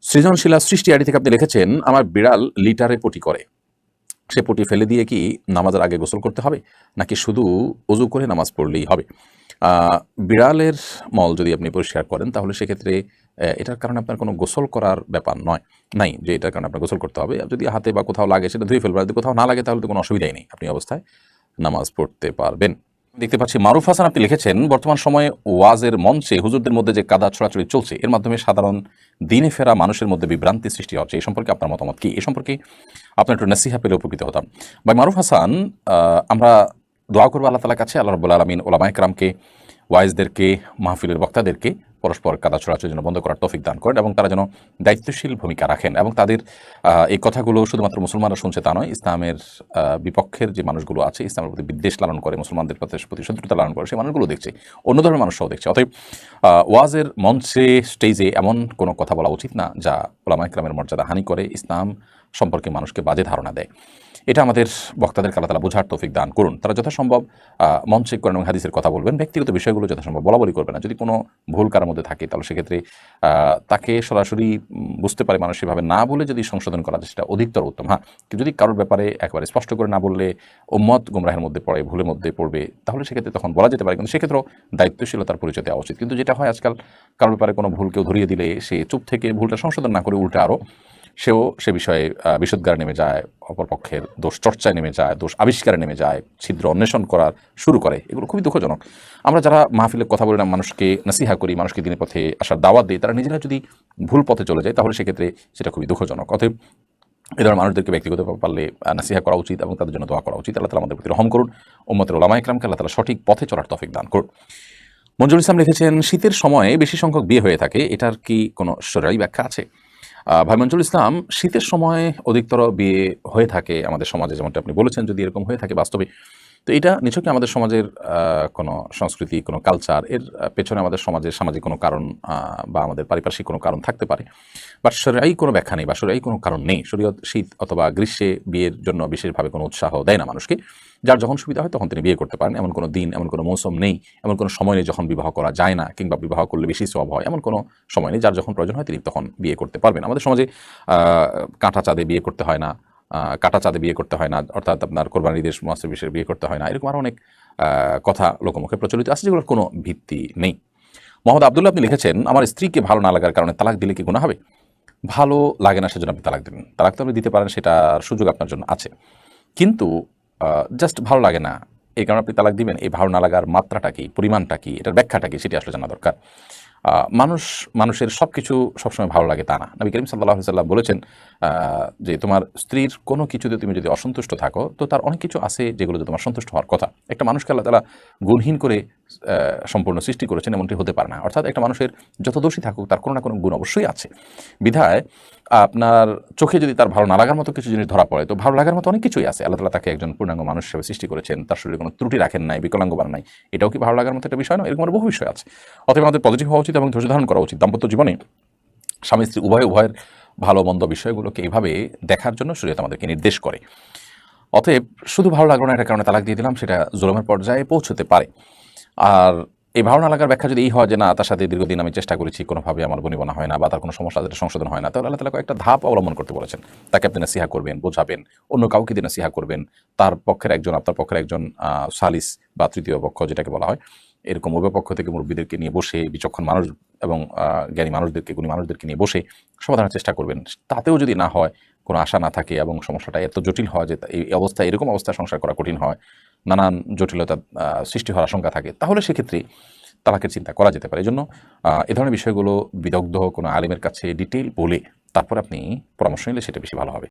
সৃজনশীলা সৃষ্টি আইডি থেকে আপনি লিখেছেন, আমার বিড়াল লিটারে পটি করে, সে পটি ফেলে দিয়ে কি নামাজের আগে গোসল করতে হবে, নাকি শুধু অজু করে নামাজ পড়লেই হবে? বিড়ালের মল যদি আপনি পরিষ্কার করেন তাহলে সেক্ষেত্রে এটার কারণে আপনার কোনো গোসল করার ব্যাপার নাই যে এটার কারণে আপনার গোসল করতে হবে। যদি হাতে বা কোথাও লাগে সেটা ধুয়ে ফেলবেন, যদি কোথাও না লাগে তাহলে তো কোনো অসুবিধাই নেই, আপনি অবস্থায় নামাজ পড়তে পারবেন। দেখতে পাচ্ছি মারুফ হাসান আপনি লিখেছেন, বর্তমান সময়ে ওয়াজের মঞ্চে হুজুরদের মধ্যে যে কাদা ছড়াছড়ি চলছে, এর মাধ্যমে সাধারণ দিনে ফেরা মানুষের মধ্যে বিভ্রান্তি সৃষ্টি হচ্ছে, এই সম্পর্কে আপনার মতামত কি? এই সম্পর্কে আপনার একটু নসিহা পেলে উপকৃত হতাম। ভাই মারুফ হাসান, আমরা দোয়া করবো আল্লাহ তাআলার কাছে, আল্লাহ রাব্বুল আলামিন ওলামায়ে কেরামকে, ওয়াইজদেরকে, মাহফিলের বক্তাদেরকে পরস্পর কাদা ছড়াছড়ি যেন বন্ধ করার তৌফিক দান করেন এবং তারা যেন দায়িত্বশীল ভূমিকা রাখেন এবং তাদের এই কথাগুলো শুধুমাত্র মুসলমানরা শুনছে তা নয়, ইসলামের বিপক্ষের যে মানুষগুলো আছে, ইসলামের প্রতি বিদ্বেষ লালন করে, মুসলমানদের প্রতি শত্রুতা লালন করে, সেই মানুষগুলো দেখছে, অন্য ধরনের মানুষরাও দেখছে। অতএব ওয়াজের মঞ্চে, স্টেজে এমন কোনো কথা বলা উচিত না যা ওলামায়ে কেরামের মর্যাদা হানি করে, ইসলাম সম্পর্কে মানুষকে বাজে ধারণা দেয়। এটা আমাদের বক্তাদেরকে আল্লাহ তাআলা বোঝার তৌফিক দান করুন। তারা যথাসম্ভব মঞ্চে কোরআন এবং হাদিসের কথা বলবেন, ব্যক্তিগত বিষয়গুলো যথাসম্ভব বলাবলি করবে না। যদি কোনো ভুল কারোর মধ্যে থাকে তাহলে সেক্ষেত্রে তাকে সরাসরি বুঝতে পারে মানুষ সেভাবে না বলে যদি সংশোধন করা যায় সেটা অধিকতর উত্তম। হ্যাঁ, যদি কারোর ব্যাপারে একেবারে স্পষ্ট করে না বললে উম্মত গুমরাহের মধ্যে পড়ে, ভুলের মধ্যে পড়বে, তাহলে সেক্ষেত্রে তখন বলা যেতে পারে, কিন্তু সেক্ষেত্রেও দায়িত্বশীলতার পরিচয় দেওয়া উচিত। কিন্তু যেটা হয় আজকাল, কারোর ব্যাপারে কোনো ভুল কেউ ধরিয়ে দিলে সে চুপ থেকে ভুলটা সংশোধন না করে উল্টা আরও সে বিষয়ে বিশুদ্ধারে নেমে যায়, অপরপক্ষের দোষ চর্চায় নেমে যায়, দোষ আবিষ্কারে নেমে যায়, ছিদ্র অন্বেষণ করার শুরু করে। এগুলো খুবই দুঃখজনক। আমরা যারা মাহফিলে কথা বলি না, মানুষকে নসিহা করি, মানুষকে দিনের পথে আসার দাওয়াত দিই, তারা নিজেরা যদি ভুল পথে চলে যায় তাহলে সেক্ষেত্রে সেটা খুবই দুঃখজনক। অতএব এ ধরনের মানুষদেরকে ব্যক্তিগত পারলে নসিহা করা উচিত এবং তাদের জন্য দোয়া করা উচিত। আল্লাহ তাআলা আমাদের প্রতি রহম করুন। উম্মতের ওলামায়ে কেরামকে আল্লাহ তাআলা সঠিক পথে চলার তৌফিক দান করুন। মঞ্জুরুল ইসলাম লিখেছেন, শীতের সময়ে বেশি সংখ্যক বিয়ে হয়ে থাকে, এটার কি কোনো শরঈ ব্যাখ্যা আছে? ভাই মঞ্জুরুল ইসলাম, শীতের সময় অধিকতর বিয়ে হয়ে থাকে আমাদের সমাজে, যেমনটা আপনি বলেছেন, যদি এরকম হয়ে থাকে বাস্তবে, তো এটা নিছকই আমাদের সমাজের কোনো সংস্কৃতি, কোনো কালচার, এর পেছনে আমাদের সমাজের সামাজিক কোনো কারণ বা আমাদের পারিপার্শ্বিক কোনো কারণ থাকতে পারে। বাট শরঈ কোনো ব্যাখ্যা নেই বা শরঈ কোনো কারণ নেই। শরীয়ত শীত অথবা গ্রীষ্মে বিয়ের জন্য বিশেষভাবে কোনো উৎসাহ দেয় না মানুষকে। যার যখন সুবিধা হয় তখন তিনি বিয়ে করতে পারেন, এমন কোনো দিন, এমন কোনো মৌসুম নেই, এমন কোনো সময় নেই যখন বিবাহ করা যায় না, কিংবা বিবাহ করলে বেশি সওয়াব হয়, এমন কোনো সময় নেই। যার যখন প্রয়োজন হয় তিনি তখন বিয়ে করতে পারবেন। আমাদের সমাজে কাঁটা চাঁদে বিয়ে করতে হয় না, কাঁটা চাঁদে বিয়ে করতে হয় না, অর্থাৎ আপনার কোরবানির ঈদের মাসে বিশেষ বিয়ে করতে হয় না, এরকম আরও অনেক কথা লোকমুখে প্রচলিত আছে যেগুলোর কোনো ভিত্তি নেই। মোহাম্মদ আবদুল্লাহ আপনি লিখেছেন, আমার স্ত্রীকে ভালো না লাগার কারণে তালাক দিলে কি গুনাহ হবে? ভালো লাগে না সেজন্য আপনি তালাক দেবেন, তালাক তো আপনি দিতে পারেন, সেটার সুযোগ আপনার জন্য আছে। কিন্তু জাস্ট ভালো লাগে না এই কারণে আপনি তালাক দিবেন, এই ভালো না লাগার মাত্রাটা কি, পরিমাণটা কি, এটার ব্যাখ্যাটা কি, সেটি আসলে জানা দরকার। মানুষের সব কিছু সবসময় ভালো লাগে তা না। নবী করিম সাল্লাল্লাহু আলাইহি ওয়াসাল্লাম বলেছেন যে তোমার স্ত্রীর কোনো কিছুতে তুমি যদি অসন্তুষ্ট থাকো, তো তার অনেক কিছু আছে যেগুলোতে তোমার সন্তুষ্ট হওয়ার কথা। একটা মানুষকে আল্লাহ তাআলা গুণহীন করে সম্পূর্ণ সৃষ্টি করেছেন, এমনটি হতে পারে না। অর্থাৎ একটা মানুষের যত দোষী থাকুক তার কোনো না কোনো গুণ অবশ্যই আছে। বিধায় আপনার চোখে যদি তার ভালো না লাগার মতো কিছু জিনিস ধরা পড়ে, তো ভালো লাগার মতো অনেক কিছুই আছে। আল্লাহ তাআলা তাকে একজন পূর্ণাঙ্গ মানুষ হিসেবে সৃষ্টি করেছেন, তার শরীরে কোনো ত্রুটি রাখেন নাই, বিকলাঙ্গ বানান নাই। এটাও কি ভালো লাগার মতো একটা বিষয় নয়? এরকম আরও বহু বিষয় আছে। অতএব আমাদের পজিটিভ হওয়া উচিত এবং ধৈর্য ধারণ করা উচিত। দাম্পত্য জীবনে স্বামী স্ত্রী উভয়ের ভালো মন্দ বিষয়গুলোকে এইভাবে দেখার জন্য শরীয়ত আমাদেরকে নির্দেশ করে। অতএব শুধু ভালো লাগলো না এটার কারণে তালাক দিয়ে দিলাম, সেটা জুলুমের পর্যায়ে পৌঁছতে পারে। আর এই ভালো না লাগার ব্যাখ্যা যদি এই হয় যে না, তার সাথে দীর্ঘদিন আমি চেষ্টা করেছি, কোনোভাবে আমার বনিবনা হয় না বা তার কোনো সমস্যা যেটা সংশোধন হয় না, তাহলে আল্লাহ তাআলা কয়েকটা ধাপ অবলম্বন করতে বলেছেন। তাকে আপনি নসিহা করবেন, বোঝাবেন, অন্য কাউকে দিয়ে নসিহা করবেন, তার পক্ষের একজন, আপনার পক্ষের একজন সালিস বা তৃতীয় পক্ষ যেটাকে বলা হয়, এরকম উভয় পক্ষ থেকে মুরব্বীদেরকে নিয়ে বসে, বিচক্ষণ মানুষ এবং জ্ঞানী মানুষদেরকে, গুণী মানুষদেরকে নিয়ে বসে সমাধানের চেষ্টা করবেন। তাতেও যদি না হয়, কোনো আশা না থাকে এবং সমস্যাটা এত জটিল হয় যে এই অবস্থায়, এরকম অবস্থায় সংসার করা কঠিন হয়, নানান জটিলতা সৃষ্টি হওয়ার আশঙ্কা থাকে, তাহলে সেক্ষেত্রে তালাকের চিন্তা করা যেতে পারে। এজন্য এ ধরনের বিষয়গুলো বিদগ্ধ কোনো আলেমের কাছে ডিটেইল বলে তারপর আপনি পরামর্শ নিলে সেটা বেশি ভালো হবে।